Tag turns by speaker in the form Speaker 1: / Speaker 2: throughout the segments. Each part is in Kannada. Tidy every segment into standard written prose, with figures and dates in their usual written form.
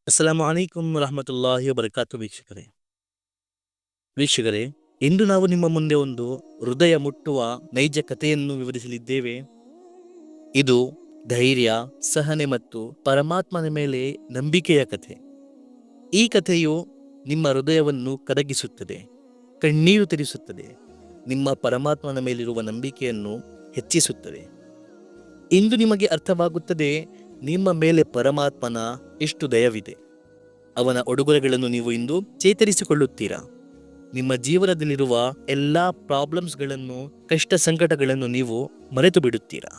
Speaker 1: ಅಸ್ಸಲಾಮು ಅಲೈಕುಂ ವರಹಮತುಲ್ಲಾಹಿ ವಬರಕಾತು. ವೀಕ್ಷಕರೇ, ಇಂದು ನಾವು ನಿಮ್ಮ ಮುಂದೆ ಒಂದು ಹೃದಯ ಮುಟ್ಟುವ ನೈಜ ಕಥೆಯನ್ನು ವಿವರಿಸಲಿದ್ದೇವೆ. ಇದು ಧೈರ್ಯ, ಸಹನೆ ಮತ್ತು ಪರಮಾತ್ಮನ ಮೇಲೆ ನಂಬಿಕೆಯ ಕಥೆ. ಈ ಕಥೆಯು ನಿಮ್ಮ ಹೃದಯವನ್ನು ಕರಗಿಸುತ್ತದೆ, ಕಣ್ಣೀರು ತೆರೆಸುತ್ತದೆ, ನಿಮ್ಮ ಪರಮಾತ್ಮನ ಮೇಲಿರುವ ನಂಬಿಕೆಯನ್ನು ಹೆಚ್ಚಿಸುತ್ತದೆ. ಇಂದು ನಿಮಗೆ ಅರ್ಥವಾಗುತ್ತದೆ ನಿಮ್ಮ ಮೇಲೆ ಪರಮಾತ್ಮನ ಎಷ್ಟು ದಯವಿದೆ. ಅವನ ಉಡುಗೊರೆಗಳನ್ನು ನೀವು ಇಂದು ಚೇತರಿಸಿಕೊಳ್ಳುತ್ತೀರಾ. ನಿಮ್ಮ ಜೀವನದಲ್ಲಿರುವ ಎಲ್ಲಾ ಪ್ರಾಬ್ಲಮ್ಸ್ಗಳನ್ನು, ಕಷ್ಟ ಸಂಕಟಗಳನ್ನು ನೀವು ಮರೆತು ಬಿಡುತ್ತೀರಾ.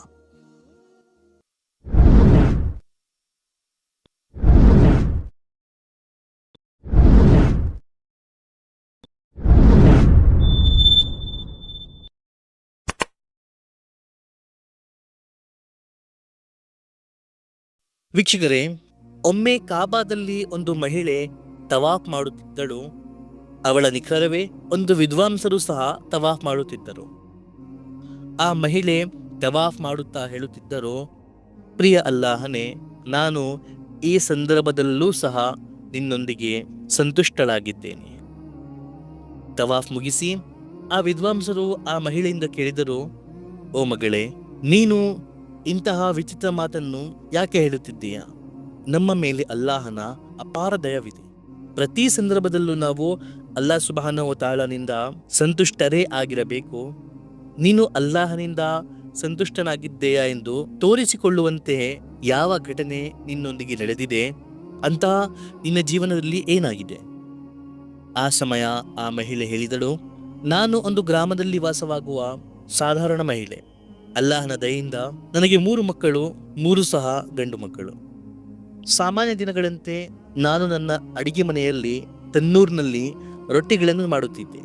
Speaker 1: ವೀಕ್ಷಕರೇ, ಒಮ್ಮೆ ಕಾಬಾದಲ್ಲಿ ಒಂದು ಮಹಿಳೆ ತವಾಫ್ ಮಾಡುತ್ತಿದ್ದಳು. ಅವಳ ನಿಖರವೇ ಒಂದು ವಿದ್ವಾಂಸರು ಸಹ ತವಾಫ್ ಮಾಡುತ್ತಿದ್ದರು. ಆ ಮಹಿಳೆ ತವಾಫ್ ಮಾಡುತ್ತಾ ಹೇಳುತ್ತಿದ್ದರು, ಪ್ರಿಯ ಅಲ್ಲಾಹನೇ, ನಾನು ಈ ಸಂದರ್ಭದಲ್ಲೂ ಸಹ ನಿನ್ನೊಂದಿಗೆ ಸಂತುಷ್ಟಳಾಗಿದ್ದೇನೆ. ತವಾಫ್ ಮುಗಿಸಿ ಆ ವಿದ್ವಾಂಸರು ಆ ಮಹಿಳೆಯಿಂದ ಕೇಳಿದರು, ಓ ಮಗಳೇ, ನೀನು ಇಂತಹ ವಿಚಿತ್ರ ಮಾತನ್ನು ಯಾಕೆ ಹೇಳುತ್ತಿದ್ದೀಯಾ? ನಮ್ಮ ಮೇಲೆ ಅಲ್ಲಾಹನ ಅಪಾರ ದಯವಿದೆ. ಪ್ರತಿ ಸಂದರ್ಭದಲ್ಲೂ ನಾವು ಅಲ್ಲಾಹ್ ಸುಬ್ಹಾನಹು ವ ತಆಲನಿಂದ ಸಂತುಷ್ಟರೇ ಆಗಿರಬೇಕು. ನೀನು ಅಲ್ಲಾಹನಿಂದ ಸಂತುಷ್ಟನಾಗಿದ್ದೀಯಾ ಎಂದು ತೋರಿಸಿಕೊಳ್ಳುವಂತೆ ಯಾವ ಘಟನೆ ನಿನ್ನೊಂದಿಗೆ ನಡೆದಿದೆ? ಅಂತಹ ನಿನ್ನ ಜೀವನದಲ್ಲಿ ಏನಾಗಿದೆ? ಆ ಸಮಯ ಆ ಮಹಿಳೆ ಹೇಳಿದಳು, ನಾನು ಒಂದು ಗ್ರಾಮದಲ್ಲಿ ವಾಸವಾಗುವ ಸಾಧಾರಣ ಮಹಿಳೆ. ಅಲ್ಲಾಹನ ದಯೆಯಿಂದ ನನಗೆ 3 ಮಕ್ಕಳು, 3 ಸಹ ಗಂಡು ಮಕ್ಕಳು. ಸಾಮಾನ್ಯ ದಿನಗಳಂತೆ ನಾನು ನನ್ನ ಅಡಿಗೆ ಮನೆಯಲ್ಲಿ ತನ್ನೂರಿನಲ್ಲಿ ರೊಟ್ಟಿಗಳನ್ನು ಮಾಡುತ್ತಿದ್ದೆ.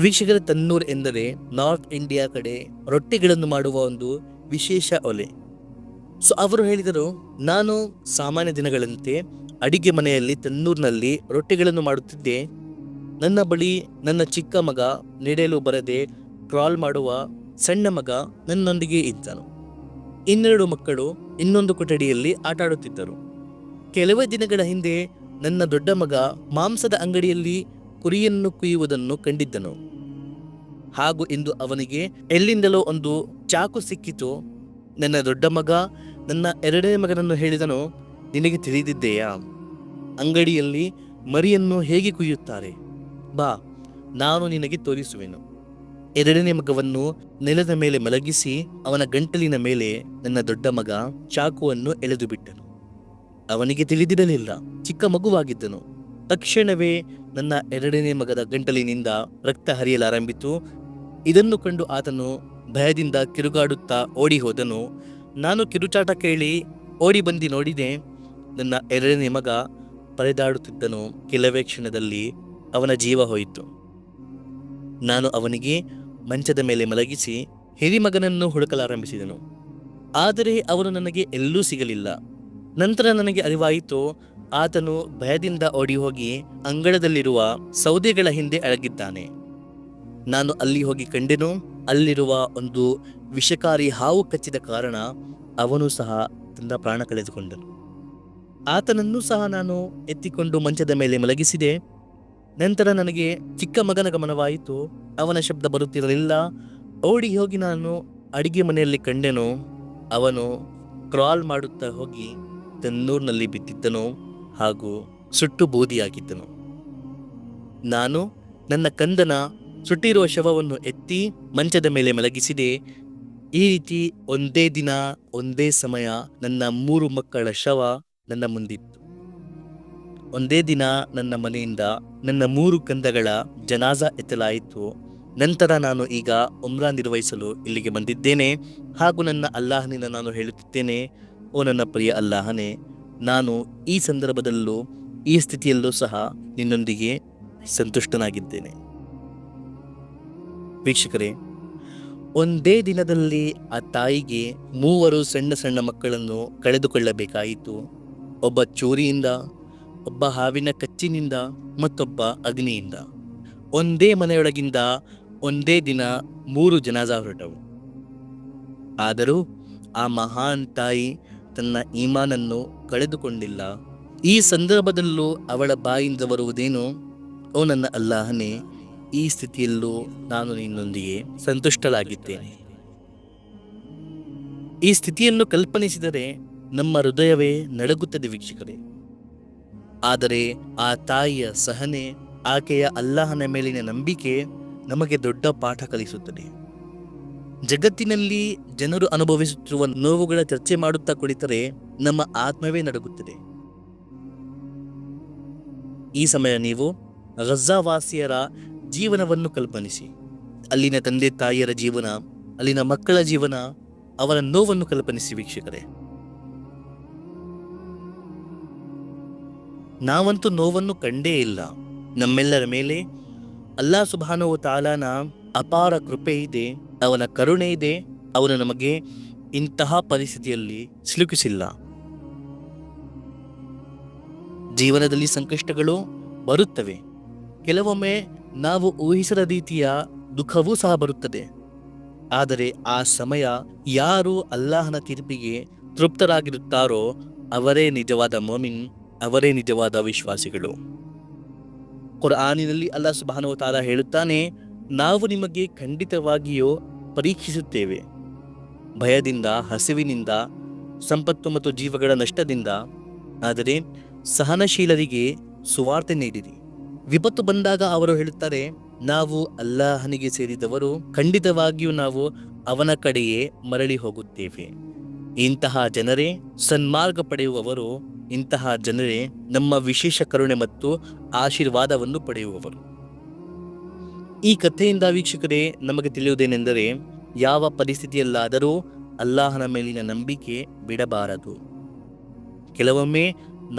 Speaker 1: ವೀಕ್ಷಕರ, ತನ್ನೂರ್ ಎಂದರೆ ನಾರ್ತ್ ಇಂಡಿಯಾ ಕಡೆ ರೊಟ್ಟಿಗಳನ್ನು ಮಾಡುವ ಒಂದು ವಿಶೇಷ ಒಲೆ. ಅವರು ಹೇಳಿದರು, ನಾನು ಸಾಮಾನ್ಯ ದಿನಗಳಂತೆ ಅಡಿಗೆ ಮನೆಯಲ್ಲಿ ತನ್ನೂರಿನಲ್ಲಿ ರೊಟ್ಟಿಗಳನ್ನು ಮಾಡುತ್ತಿದ್ದೆ. ನನ್ನ ಬಳಿ ನನ್ನ ಚಿಕ್ಕ ಮಗ, ನಡೆಯಲು ಬರದೆ ಕ್ರಾಲ್ ಮಾಡುವ ಸಣ್ಣ ಮಗ ನನ್ನೊಂದಿಗೆ ಇದ್ದನು. 2 ಮಕ್ಕಳು ಇನ್ನೊಂದು ಕೊಠಡಿಯಲ್ಲಿ ಆಟಾಡುತ್ತಿದ್ದರು. ಕೆಲವೇ ದಿನಗಳ ಹಿಂದೆ ನನ್ನ ದೊಡ್ಡ ಮಗ ಮಾಂಸದ ಅಂಗಡಿಯಲ್ಲಿ ಕುರಿಯನ್ನು ಕುಯ್ಯುವುದನ್ನು ಕಂಡಿದ್ದನು. ಹಾಗೂ ಇಂದು ಅವನಿಗೆ ಎಲ್ಲಿಂದಲೋ ಒಂದು ಚಾಕು ಸಿಕ್ಕಿತು. ನನ್ನ ದೊಡ್ಡ ಮಗ ನನ್ನ 2ನೇ ಮಗನನ್ನು ಹೇಳಿದನು, ನಿನಗೆ ತಿಳಿದಿದೆಯಾ, ಅಂಗಡಿಯಲ್ಲಿ ಮರಿಯನ್ನು ಹೇಗೆ ಕುಯ್ಯುತ್ತಾರೆ? ಬಾ, ನಾನು ನಿನಗೆ ತೋರಿಸುವೆನು. 2ನೇ ಮಗವನ್ನು ನೆಲದ ಮೇಲೆ ಮಲಗಿಸಿ ಅವನ ಗಂಟಲಿನ ಮೇಲೆ ನನ್ನ ದೊಡ್ಡ ಮಗ ಚಾಕುವನ್ನು ಎಳೆದು ಬಿಟ್ಟನು. ಅವನಿಗೆ ತಿಳಿದಿರಲಿಲ್ಲ, ಚಿಕ್ಕ ಮಗುವಾಗಿದ್ದನು. ತಕ್ಷಣವೇ ನನ್ನ 2ನೇ ಮಗದ ಗಂಟಲಿನಿಂದ ರಕ್ತ ಹರಿಯಲಾರಂಭಿತು. ಇದನ್ನು ಕಂಡು ಆತನು ಭಯದಿಂದ ಕಿರುಗಾಡುತ್ತಾ ಓಡಿ ಹೋದನು. ನಾನು ಕಿರುಚಾಟ ಕೇಳಿ ಓಡಿ ಬಂದು ನೋಡಿದೆ. ನನ್ನ 2ನೇ ಮಗ ಪರದಾಡುತ್ತಿದ್ದನು. ಕೆಲವೇ ಕ್ಷಣದಲ್ಲಿ ಅವನ ಜೀವ ಹೋಯಿತು. ನಾನು ಅವನಿಗೆ ಮಂಚದ ಮೇಲೆ ಮಲಗಿಸಿ ಹಿರಿಮಗನನ್ನು ಹುಡುಕಲಾರಂಭಿಸಿದನು. ಆದರೆ ಅವನು ನನಗೆ ಎಲ್ಲೂ ಸಿಗಲಿಲ್ಲ. ನಂತರ ನನಗೆ ಅರಿವಾಯಿತು, ಆತನು ಭಯದಿಂದ ಓಡಿ ಹೋಗಿ ಅಂಗಳದಲ್ಲಿರುವ ಸೌದೆಗಳ ಹಿಂದೆ ಅಡಗಿದ್ದಾನೆ. ನಾನು ಅಲ್ಲಿ ಹೋಗಿ ಕಂಡೆನು. ಅಲ್ಲಿರುವ ಒಂದು ವಿಷಕಾರಿ ಹಾವು ಕಚ್ಚಿದ ಕಾರಣ ಅವನು ಸಹ ತನ್ನ ಪ್ರಾಣ ಕಳೆದುಕೊಂಡನು. ಆತನನ್ನು ಸಹ ನಾನು ಎತ್ತಿಕೊಂಡು ಮಂಚದ ಮೇಲೆ ಮಲಗಿಸಿದೆ. ನಂತರ ನನಗೆ ಚಿಕ್ಕ ಮಗನ ಗಮನವಾಯಿತು. ಅವನ ಶಬ್ದ ಬರುತ್ತಿರಲಿಲ್ಲ. ಓಡಿ ಹೋಗಿ ನಾನು ಅಡಿಗೆ ಮನೆಯಲ್ಲಿ ಕಂಡೆನು. ಅವನು ಕ್ರಾಲ್ ಮಾಡುತ್ತಾ ಹೋಗಿ ತನ್ನೂರಿನಲ್ಲಿ ಬಿದ್ದಿದ್ದನು ಹಾಗೂ ಸುಟ್ಟು ಬೂದಿಯಾಗಿದ್ದನು. ನಾನು ನನ್ನ ಕಂದನ ಸುಟ್ಟಿರುವ ಶವವನ್ನು ಎತ್ತಿ ಮಂಚದ ಮೇಲೆ ಮಲಗಿಸಿದೆ. ಈ ರೀತಿ ಒಂದೇ ದಿನ, ಒಂದೇ ಸಮಯ ನನ್ನ 3 ಮಕ್ಕಳ ಶವ ನನ್ನ ಮುಂದಿತ್ತು. ಒಂದೇ ದಿನ ನನ್ನ ಮನೆಯಿಂದ ನನ್ನ 3 ಕಂದಗಳ ಜನಾಜಾ ಎತ್ತಲಾಯಿತು. ನಂತರ ನಾನು ಈಗ ಉಮ್ರಾ ನಿರ್ವಹಿಸಲು ಇಲ್ಲಿಗೆ ಬಂದಿದ್ದೇನೆ. ಹಾಗೂ ನನ್ನ ಅಲ್ಲಾಹನಿಂದ ನಾನು ಹೇಳುತ್ತಿದ್ದೇನೆ, ಓ ನನ್ನ ಪ್ರಿಯ ಅಲ್ಲಾಹನೇ, ನಾನು ಈ ಸಂದರ್ಭದಲ್ಲೂ ಈ ಸ್ಥಿತಿಯಲ್ಲೂ ಸಹ ನಿನ್ನೊಂದಿಗೆ ಸಂತುಷ್ಟನಾಗಿದ್ದೇನೆ. ವೀಕ್ಷಕರೇ, ಒಂದೇ ದಿನದಲ್ಲಿ ಆ ತಾಯಿಗೆ 3 ಸಣ್ಣ ಸಣ್ಣ ಮಕ್ಕಳನ್ನು ಕಳೆದುಕೊಳ್ಳಬೇಕಾಯಿತು. ಒಬ್ಬ ಚೋರಿಯಿಂದ, ಒಬ್ಬ ಹಾವಿನ ಕಚ್ಚಿನಿಂದ, ಮತ್ತೊಬ್ಬ ಅಗ್ನಿಯಿಂದ. ಒಂದೇ ಮನೆಯೊಳಗಿಂದ ಒಂದೇ ದಿನ 3 ಜನಾಜಾ ಹೊರಟವು. ಆದರೂ ಆ ಮಹಾನ್ ತಾಯಿ ತನ್ನ ಈಮಾನನ್ನು ಕಳೆದುಕೊಂಡಿಲ್ಲ. ಈ ಸಂದರ್ಭದಲ್ಲೂ ಅವಳ ಬಾಯಿಂದ ಬರುವುದೇನು, ಓ ನನ್ನ ಅಲ್ಲಾಹನೇ, ಈ ಸ್ಥಿತಿಯಲ್ಲೂ ನಾನು ನಿನ್ನೊಂದಿಗೆ ಸಂತುಷ್ಟಳಾಗಿದ್ದೇನೆ. ಈ ಸ್ಥಿತಿಯನ್ನು ಕಲ್ಪನಿಸಿದರೆ ನಮ್ಮ ಹೃದಯವೇ ನಡುಗುತ್ತದೆ ವೀಕ್ಷಕರೇ. ಆದರೆ ಆ ತಾಯಿಯ ಸಹನೆ, ಆಕೆಯ ಅಲ್ಲಾಹನ ಮೇಲಿನ ನಂಬಿಕೆ ನಮಗೆ ದೊಡ್ಡ ಪಾಠ ಕಲಿಸುತ್ತದೆ. ಜಗತ್ತಿನಲ್ಲಿ ಜನರು ಅನುಭವಿಸುತ್ತಿರುವ ನೋವುಗಳ ಚರ್ಚೆ ಮಾಡುತ್ತಾ ಕುಳಿತರೆ ನಮ್ಮ ಆತ್ಮವೇ ನಡುಗುತ್ತದೆ. ಈ ಸಮಯ ನೀವು ಗಜ್ಜಾವಾಸಿಯರ ಜೀವನವನ್ನು ಕಲ್ಪನಿಸಿ. ಅಲ್ಲಿನ ತಂದೆ ತಾಯಿಯರ ಜೀವನ, ಅಲ್ಲಿನ ಮಕ್ಕಳ ಜೀವನ, ಅವರ ನೋವನ್ನು ಕಲ್ಪನಿಸಿ ವೀಕ್ಷಕರೇ. ನಾವಂತೂ ನೋವನ್ನು ಕಂಡೇ ಇಲ್ಲ. ನಮ್ಮೆಲ್ಲರ ಮೇಲೆ ಅಲ್ಲಾಹ್ ಸುಬ್ಹಾನಹು ವ ತಆಲಾನ ಅಪಾರ ಕೃಪೆ ಇದೆ, ಅವನ ಕರುಣೆ ಇದೆ. ಅವನು ನಮಗೆ ಇಂತಹ ಪರಿಸ್ಥಿತಿಯಲ್ಲಿ ಸಿಲುಕಿಸಿಲ್ಲ. ಜೀವನದಲ್ಲಿ ಸಂಕಷ್ಟಗಳು ಬರುತ್ತವೆ. ಕೆಲವೊಮ್ಮೆ ನಾವು ಊಹಿಸದ ರೀತಿಯ ದುಃಖವೂ ಸಹ ಬರುತ್ತದೆ. ಆದರೆ ಆ ಸಮಯ ಯಾರು ಅಲ್ಲಾಹನ ತೀರ್ಪಿಗೆ ತೃಪ್ತರಾಗಿರುತ್ತಾರೋ ಅವರೇ ನಿಜವಾದ ಮುಮಿನ್, ಅವರೇ ನಿಜವಾದ ವಿಶ್ವಾಸಿಗಳು. ಕುರ್ಆನಿನಲ್ಲಿ ಅಲ್ಲಾಹ್ ಸುಬ್ಹಾನಹು ವ ತಆಲಾ ಹೇಳುತ್ತಾನೆ, ನಾವು ನಿಮಗೆ ಖಂಡಿತವಾಗಿಯೂ ಪರೀಕ್ಷಿಸುತ್ತೇವೆ, ಭಯದಿಂದ, ಹಸಿವಿನಿಂದ, ಸಂಪತ್ತು ಮತ್ತು ಜೀವಗಳ ನಷ್ಟದಿಂದ. ಆದರೆ ಸಹನಶೀಲರಿಗೆ ಸುವಾರ್ತೆ ನೀಡಿರಿ. ವಿಪತ್ತು ಬಂದಾಗ ಅವರು ಹೇಳುತ್ತಾರೆ, ನಾವು ಅಲ್ಲಾಹನಿಗೆ ಸೇರಿದವರು, ಖಂಡಿತವಾಗಿಯೂ ನಾವು ಅವನ ಕಡೆಯೇ ಮರಳಿ ಹೋಗುತ್ತೇವೆ. ಇಂತಹ ಜನರೇ ಸನ್ಮಾರ್ಗ ಪಡೆಯುವವರು, ಇಂತಹ ಜನರೇ ನಮ್ಮ ವಿಶೇಷ ಕರುಣೆ ಮತ್ತು ಆಶೀರ್ವಾದವನ್ನು ಪಡೆಯುವವರು. ಈ ಕಥೆಯಿಂದ ವೀಕ್ಷಕರೇ ನಮಗೆ ತಿಳಿಯುವುದೇನೆಂದರೆ, ಯಾವ ಪರಿಸ್ಥಿತಿಯಲ್ಲಾದರೂ ಅಲ್ಲಾಹನ ಮೇಲಿನ ನಂಬಿಕೆ ಬಿಡಬಾರದು. ಕೆಲವೊಮ್ಮೆ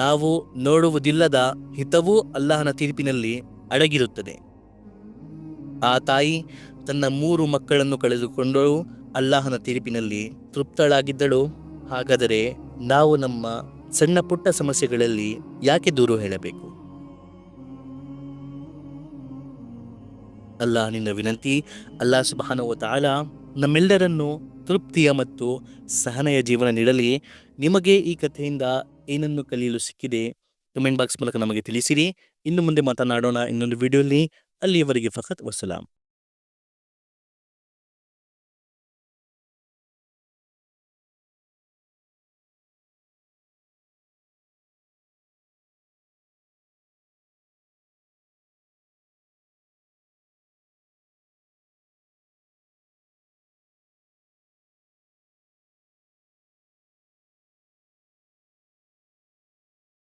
Speaker 1: ನಾವು ನೋಡುವುದಿಲ್ಲದ ಹಿತವೂ ಅಲ್ಲಾಹನ ತೀರ್ಪಿನಲ್ಲಿ ಅಡಗಿರುತ್ತದೆ. ಆ ತಾಯಿ ತನ್ನ 3 ಮಕ್ಕಳನ್ನು ಕಳೆದುಕೊಂಡಳು, ಅಲ್ಲಾಹನ ತೀರ್ಪಿನಲ್ಲಿ ತೃಪ್ತಳಾಗಿದ್ದಳು. ಹಾಗಾದರೆ ನಾವು ನಮ್ಮ ಸಣ್ಣ ಪುಟ್ಟ ಸಮಸ್ಯೆಗಳಲ್ಲಿ ಯಾಕೆ ದೂರು ಹೇಳಬೇಕು? ಅಲ್ಲಾಹನಿಂದ ವಿನಂತಿ, ಅಲ್ಲಾಹ್ ಸುಬ್ಹಾನಹು ವ ತಆಲಾ ನಮ್ಮೆಲ್ಲರನ್ನು ತೃಪ್ತಿಯ ಮತ್ತು ಸಹನೆಯ ಜೀವನ ನೀಡಲಿ. ನಿಮಗೆ ಈ ಕಥೆಯಿಂದ ಏನನ್ನು ಕಲಿಯಲು ಸಿಕ್ಕಿದೆ ಕಮೆಂಟ್ ಬಾಕ್ಸ್ ಮೂಲಕ ನಮಗೆ ತಿಳಿಸಿರಿ. ಇನ್ನು ಮುಂದೆ ಮಾತನಾಡೋಣ ಇನ್ನೊಂದು ವಿಡಿಯೋಲಿ. ಅಲ್ಲಿಯವರೆಗೆ ಫಕತ್ ವಸಲಾಂ.